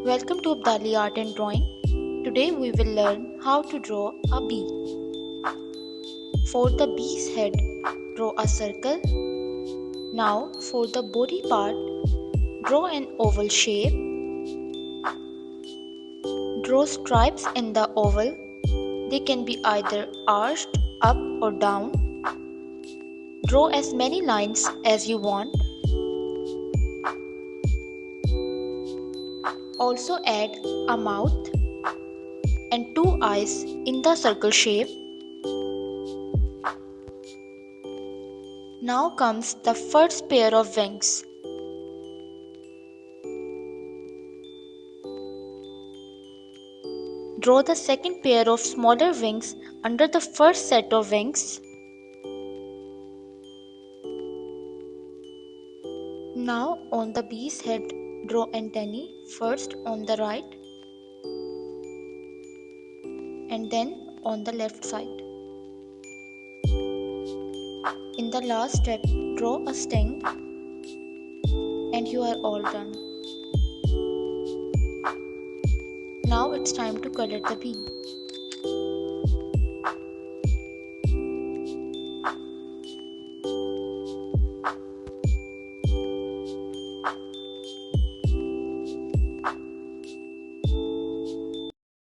Welcome to Abdali Art and Drawing. Today we will learn how to draw a bee. For the bee's head, draw a circle. Now for the body part, draw an oval shape. Draw stripes in the oval. They can be either arched up or down. Draw as many lines as you want. Also add a mouth and two eyes in the circle shape. Now comes the first pair of wings. Draw the second pair of smaller wings under the first set of wings. Now on the bee's head, draw antennae first on the right and then on the left side. In the last step, draw a sting and you are all done. Now it's time to color the bee.